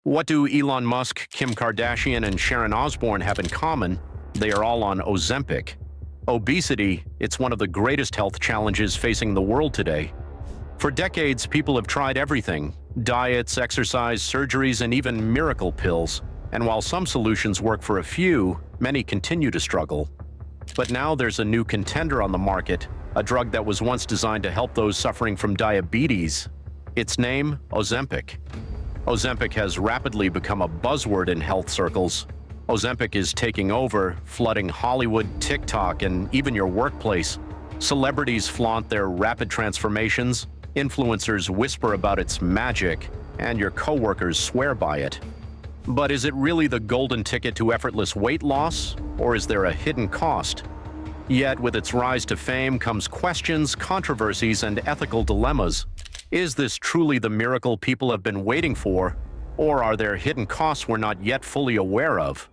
What do Elon Musk, Kim Kardashian, and Sharon Osbourne have in common? They are all on Ozempic. Obesity, it's one of the greatest health challenges facing the world today. For decades, people have tried everything: diets, exercise, surgeries, and even miracle pills. And while some solutions work for a few, many continue to struggle. But now there's a new contender on the market, a drug that was once designed to help those suffering from diabetes. Its name, Ozempic. Ozempic has rapidly become a buzzword in health circles. Ozempic is taking over, flooding Hollywood, TikTok, and even your workplace. Celebrities flaunt their rapid transformations, influencers whisper about its magic, and your coworkers swear by it. But is it really the golden ticket to effortless weight loss, or is there a hidden cost? Yet with its rise to fame comes questions, controversies, and ethical dilemmas. Is this truly the miracle people have been waiting for, or are there hidden costs we're not yet fully aware of?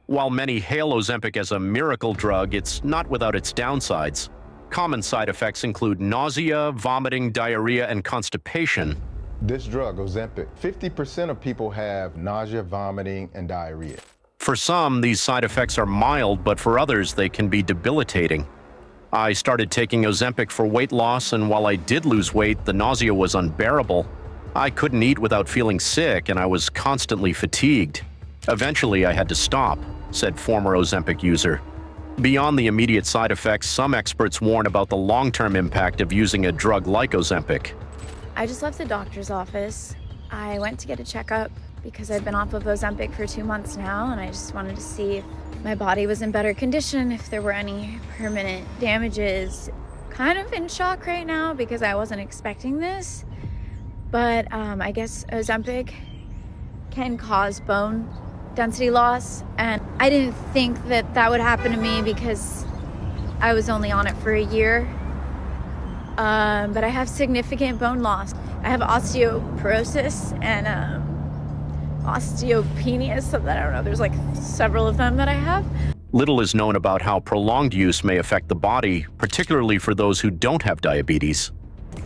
While many hail Ozempic as a miracle drug, it's not without its downsides. Common side effects include nausea, vomiting, diarrhea, and constipation. This drug, Ozempic, 50% of people have nausea, vomiting, and diarrhea. For some, these side effects are mild, but for others, they can be debilitating. I started taking Ozempic for weight loss, and while I did lose weight, the nausea was unbearable. I couldn't eat without feeling sick, and I was constantly fatigued. Eventually, I had to stop, said former Ozempic user. Beyond the immediate side effects, some experts warn about the long-term impact of using a drug like Ozempic. I just left the doctor's office. I went to get a checkup because I've been off of Ozempic for 2 months now, and I just wanted to see if my body was in better condition, if there were any permanent damages. Kind of in shock right now because I wasn't expecting this, but I guess Ozempic can cause bone density loss, and I didn't think that that would happen to me because I was only on it for a year. But I have significant bone loss. I have osteoporosis and osteopenia, so that I don't know, there's like several of them that I have. Little is known about how prolonged use may affect the body, particularly for those who don't have diabetes.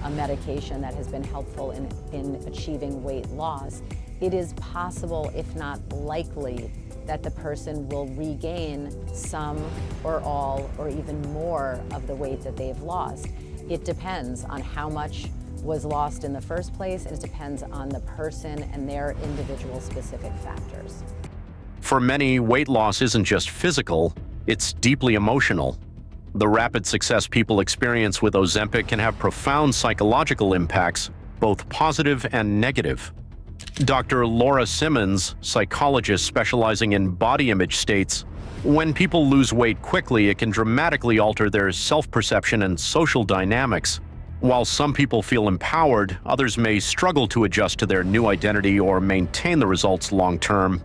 A medication that has been helpful in achieving weight loss, it is possible, if not likely, that the person will regain some or all or even more of the weight that they've lost. It depends on how much was lost in the first place, and it depends on the person and their individual specific factors. For many, weight loss isn't just physical, it's deeply emotional. The rapid success people experience with Ozempic can have profound psychological impacts, both positive and negative. Dr. Laura Simmons, psychologist specializing in body image, states, "When people lose weight quickly, it can dramatically alter their self-perception and social dynamics. While some people feel empowered, others may struggle to adjust to their new identity or maintain the results long-term.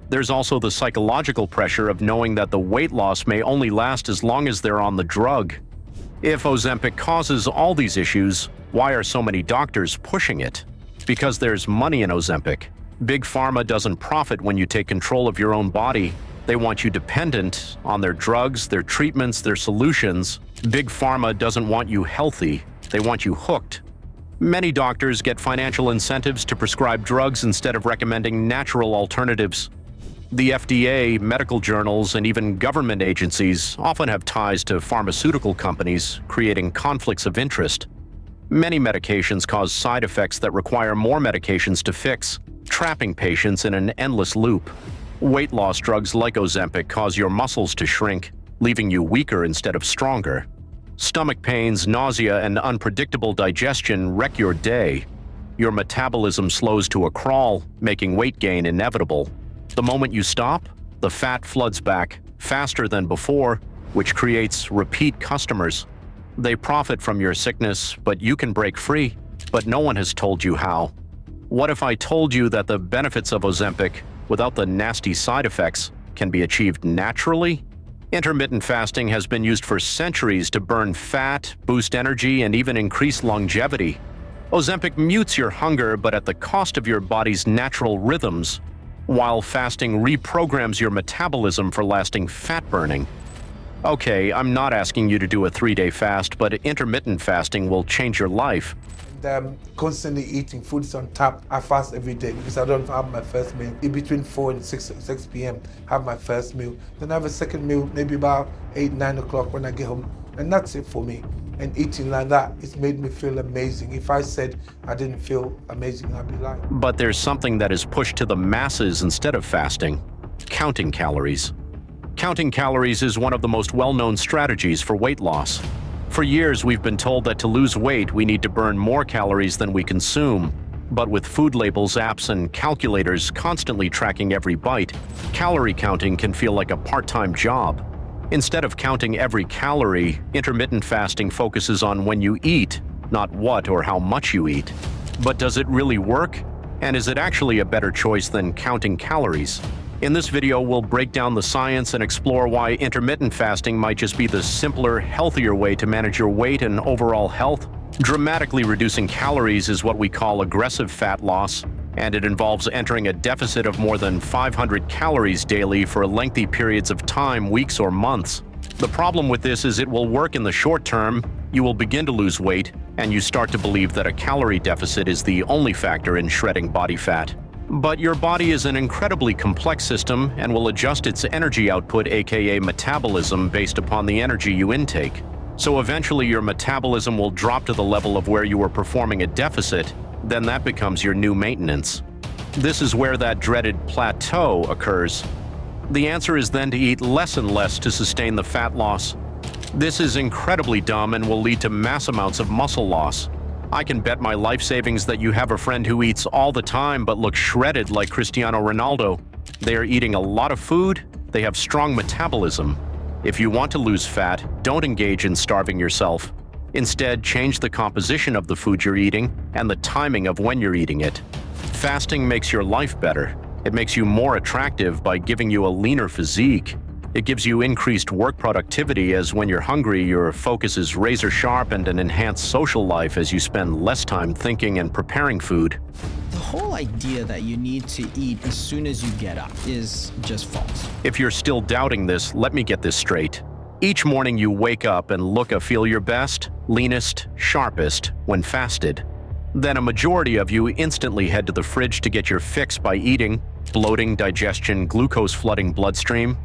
There's also the psychological pressure of knowing that the weight loss may only last as long as they're on the drug. If Ozempic causes all these issues, why are so many doctors pushing it? Because there's money in Ozempic. Big Pharma doesn't profit when you take control of your own body. They want you dependent on their drugs, their treatments, their solutions. Big Pharma doesn't want you healthy. They want you hooked. Many doctors get financial incentives to prescribe drugs instead of recommending natural alternatives. The FDA, medical journals, and even government agencies often have ties to pharmaceutical companies, creating conflicts of interest. Many medications cause side effects that require more medications to fix, trapping patients in an endless loop. Weight loss drugs like Ozempic cause your muscles to shrink, leaving you weaker instead of stronger. Stomach pains, nausea, and unpredictable digestion wreck your day. Your metabolism slows to a crawl, making weight gain inevitable. The moment you stop, the fat floods back, faster than before, which creates repeat customers. They profit from your sickness, but you can break free. But no one has told you how. What if I told you that the benefits of Ozempic, without the nasty side effects, can be achieved naturally? Intermittent fasting has been used for centuries to burn fat, boost energy, and even increase longevity. Ozempic mutes your hunger, but at the cost of your body's natural rhythms, while fasting reprograms your metabolism for lasting fat burning. Okay, I'm not asking you to do a 3-day fast, but intermittent fasting will change your life. constantly eating foods on tap. I fast every day because I don't have my first meal. In between 4 and 6 p.m. have my first meal. Then I have a second meal maybe about 8, 9 o'clock when I get home. And that's it for me. And eating like that, it's made me feel amazing. If I said I didn't feel amazing, I'd be lying. But there's something that is pushed to the masses instead of fasting: counting calories. Counting calories is one of the most well-known strategies for weight loss. For years, we've been told that to lose weight, we need to burn more calories than we consume. But with food labels, apps, and calculators constantly tracking every bite, calorie counting can feel like a part-time job. Instead of counting every calorie, intermittent fasting focuses on when you eat, not what or how much you eat. But does it really work? And is it actually a better choice than counting calories? In this video, we'll break down the science and explore why intermittent fasting might just be the simpler, healthier way to manage your weight and overall health. Dramatically reducing calories is what we call aggressive fat loss, and it involves entering a deficit of more than 500 calories daily for lengthy periods of time, weeks or months. The problem with this is it will work in the short term, you will begin to lose weight, and you start to believe that a calorie deficit is the only factor in shredding body fat. But your body is an incredibly complex system and will adjust its energy output, aka metabolism, based upon the energy you intake. So eventually your metabolism will drop to the level of where you were performing a deficit, then that becomes your new maintenance. This is where that dreaded plateau occurs. The answer is then to eat less and less to sustain the fat loss. This is incredibly dumb and will lead to mass amounts of muscle loss. I can bet my life savings that you have a friend who eats all the time but looks shredded like Cristiano Ronaldo. They are eating a lot of food, they have strong metabolism. If you want to lose fat, don't engage in starving yourself. Instead, change the composition of the food you're eating and the timing of when you're eating it. Fasting makes your life better. It makes you more attractive by giving you a leaner physique. It gives you increased work productivity, as when you're hungry, your focus is razor sharp, and an enhanced social life as you spend less time thinking and preparing food. The whole idea that you need to eat as soon as you get up is just false. If you're still doubting this, let me get this straight. Each morning you wake up and look or feel your best, leanest, sharpest when fasted. Then a majority of you instantly head to the fridge to get your fix by eating, bloating, digestion, glucose-flooding bloodstream.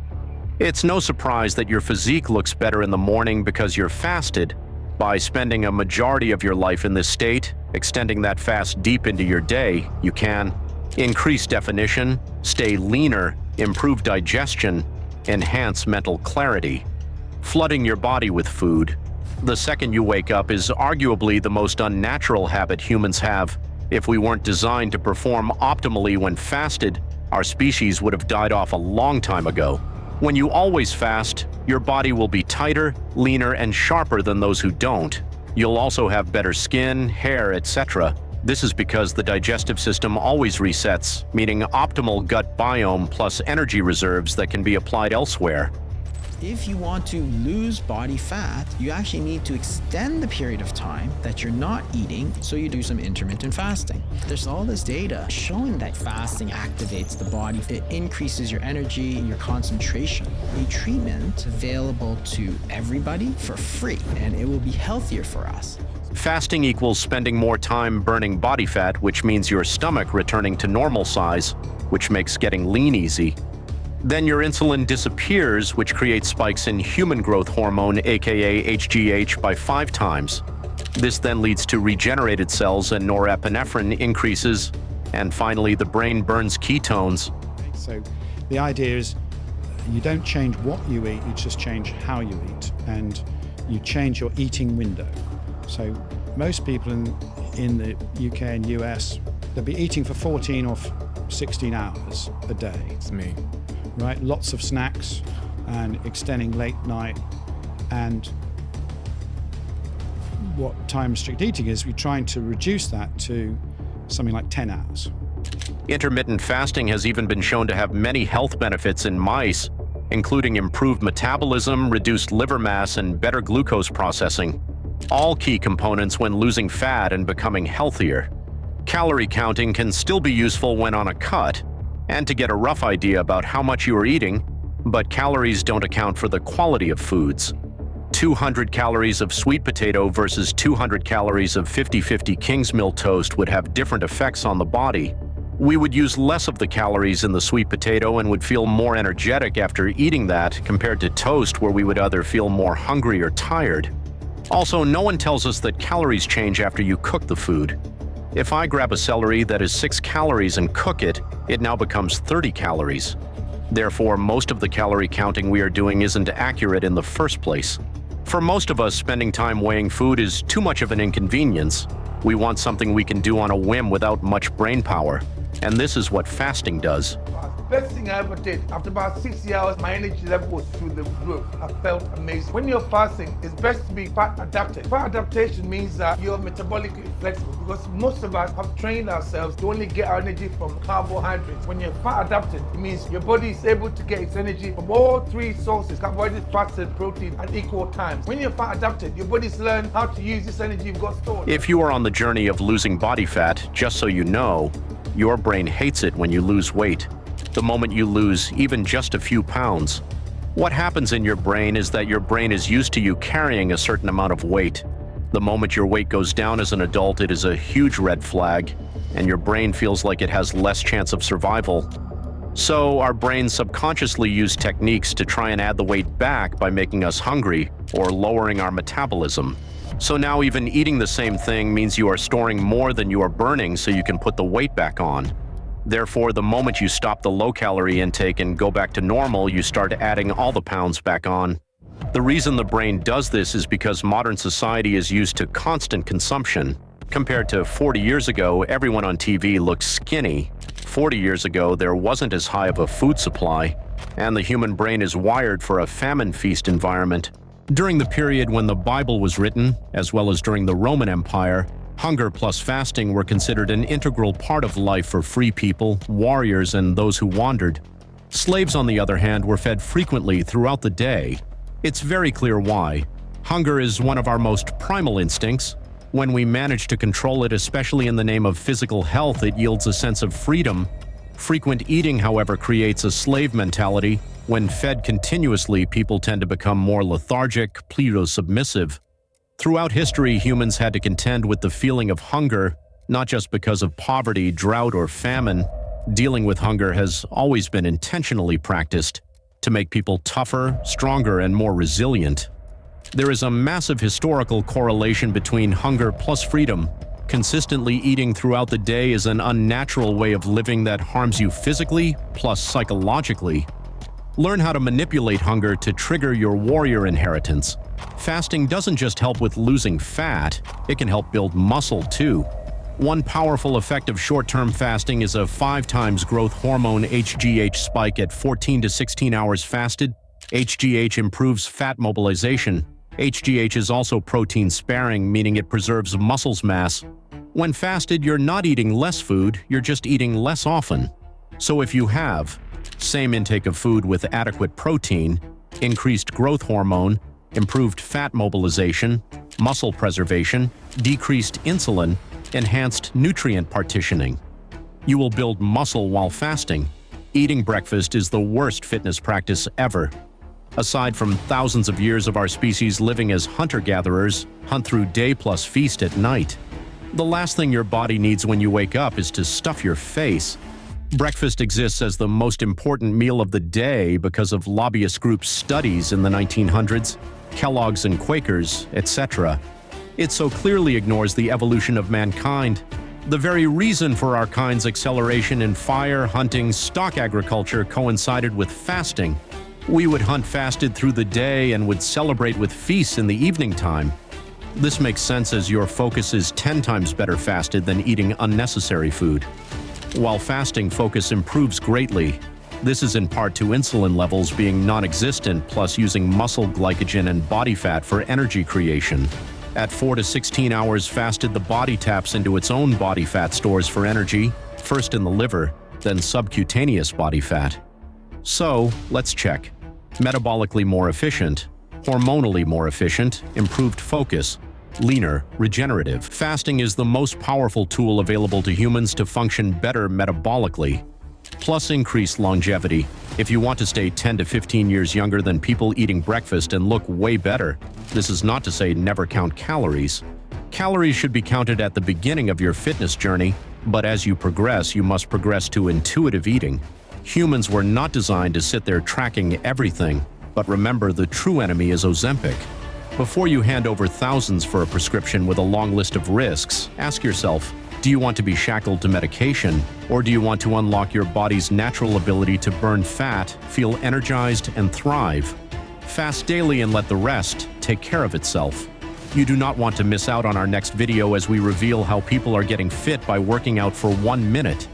It's no surprise that your physique looks better in the morning because you're fasted. By spending a majority of your life in this state, extending that fast deep into your day, you can increase definition, stay leaner, improve digestion, enhance mental clarity. Flooding your body with food the second you wake up is arguably the most unnatural habit humans have. If we weren't designed to perform optimally when fasted, our species would have died off a long time ago. When you always fast, your body will be tighter, leaner, and sharper than those who don't. You'll also have better skin, hair, etc. This is because the digestive system always resets, meaning optimal gut biome plus energy reserves that can be applied elsewhere. If you want to lose body fat, you actually need to extend the period of time that you're not eating, so you do some intermittent fasting. There's all this data showing that fasting activates the body. It increases your energy, your concentration. A treatment available to everybody for free, and it will be healthier for us. Fasting equals spending more time burning body fat, which means your stomach returning to normal size, which makes getting lean easy. Then your insulin disappears, which creates spikes in human growth hormone, aka HGH, by 5 times. This then leads to regenerated cells and norepinephrine increases, and finally the brain burns ketones. So the idea is you don't change what you eat, you just change how you eat, and you change your eating window. So most people in the UK and US, they'll be eating for 14 or 16 hours a day. It's me. Right, lots of snacks and extending late night. And what time restricted eating is, we're trying to reduce that to something like 10 hours. Intermittent fasting has even been shown to have many health benefits in mice, including improved metabolism, reduced liver mass, and better glucose processing. All key components when losing fat and becoming healthier. Calorie counting can still be useful when on a cut, and to get a rough idea about how much you are eating, but calories don't account for the quality of foods. 200 calories of sweet potato versus 200 calories of 50-50 King's Mill toast would have different effects on the body. We would use less of the calories in the sweet potato and would feel more energetic after eating that compared to toast, where we would either feel more hungry or tired. Also, no one tells us that calories change after you cook the food. If I grab a celery that is 6 calories and cook it, it now becomes 30 calories. Therefore, most of the calorie counting we are doing isn't accurate in the first place. For most of us, spending time weighing food is too much of an inconvenience. We want something we can do on a whim without much brain power. And this is what fasting does. Best thing I ever did. After about 60 hours, my energy level was through the roof. I felt amazing. When you're fasting, it's best to be fat adapted. Fat adaptation means that you're metabolically flexible, because most of us have trained ourselves to only get our energy from carbohydrates. When you're fat adapted, it means your body is able to get its energy from all 3 sources: carbohydrates, fats, and protein at equal times. When you're fat adapted, your body's learned how to use this energy you've got stored. If you are on the journey of losing body fat, just so you know, your brain hates it when you lose weight. The moment you lose even just a few pounds, what happens in your brain is that your brain is used to you carrying a certain amount of weight. The moment your weight goes down as an adult, it is a huge red flag, and your brain feels like it has less chance of survival. So our brains subconsciously use techniques to try and add the weight back by making us hungry or lowering our metabolism. So now even eating the same thing means you are storing more than you are burning so you can put the weight back on. Therefore, the moment you stop the low-calorie intake and go back to normal, you start adding all the pounds back on. The reason the brain does this is because modern society is used to constant consumption. Compared to 40 years ago, everyone on TV looked skinny. 40 years ago, there wasn't as high of a food supply, and the human brain is wired for a famine feast environment. During the period when the Bible was written, as well as during the Roman Empire, hunger plus fasting were considered an integral part of life for free people, warriors, and those who wandered. Slaves, on the other hand, were fed frequently throughout the day. It's very clear why. Hunger is one of our most primal instincts. When we manage to control it, especially in the name of physical health, it yields a sense of freedom. Frequent eating, however, creates a slave mentality. When fed continuously, people tend to become more lethargic, pleuro-submissive. Throughout history, humans had to contend with the feeling of hunger, not just because of poverty, drought, or famine. Dealing with hunger has always been intentionally practiced to make people tougher, stronger, and more resilient. There is a massive historical correlation between hunger plus freedom. Consistently eating throughout the day is an unnatural way of living that harms you physically plus psychologically. Learn how to manipulate hunger to trigger your warrior inheritance. Fasting doesn't just help with losing fat, it can help build muscle too. One powerful effect of short-term fasting is a 5 times growth hormone HGH spike at 14 to 16 hours fasted. HGH improves fat mobilization. HGH is also protein-sparing, meaning it preserves muscle mass. When fasted, you're not eating less food, you're just eating less often. So if you have same intake of food with adequate protein, increased growth hormone, improved fat mobilization, muscle preservation, decreased insulin, enhanced nutrient partitioning, you will build muscle while fasting. Eating breakfast is the worst fitness practice ever. Aside from thousands of years of our species living as hunter-gatherers, hunt through day plus feast at night, the last thing your body needs when you wake up is to stuff your face. Breakfast exists as the most important meal of the day because of lobbyist groups' studies in the 1900s, Kellogg's and Quakers, etc. It so clearly ignores the evolution of mankind. The very reason for our kind's acceleration in fire, hunting, stock agriculture coincided with fasting. We would hunt fasted through the day and would celebrate with feasts in the evening time. This makes sense as your focus is 10 times better fasted than eating unnecessary food. While fasting focus improves greatly, this is in part to insulin levels being non-existent plus using muscle glycogen and body fat for energy creation. At 4 to 16 hours fasted, the body taps into its own body fat stores for energy, first in the liver, then subcutaneous body fat. So, let's check. Metabolically more efficient, hormonally more efficient, improved focus, leaner, regenerative. Fasting is the most powerful tool available to humans to function better metabolically, plus increased longevity. If you want to stay 10 to 15 years younger than people eating breakfast and look way better, This is not to say never count calories. Calories should be counted at the beginning of your fitness journey, but as you progress, you must progress to intuitive eating. Humans were not designed to sit there tracking everything, but remember, the true enemy is Ozempic. Before you hand over thousands for a prescription with a long list of risks, ask yourself, do you want to be shackled to medication, or do you want to unlock your body's natural ability to burn fat, feel energized, and thrive? Fast daily and let the rest take care of itself. You do not want to miss out on our next video as we reveal how people are getting fit by working out for 1 minute.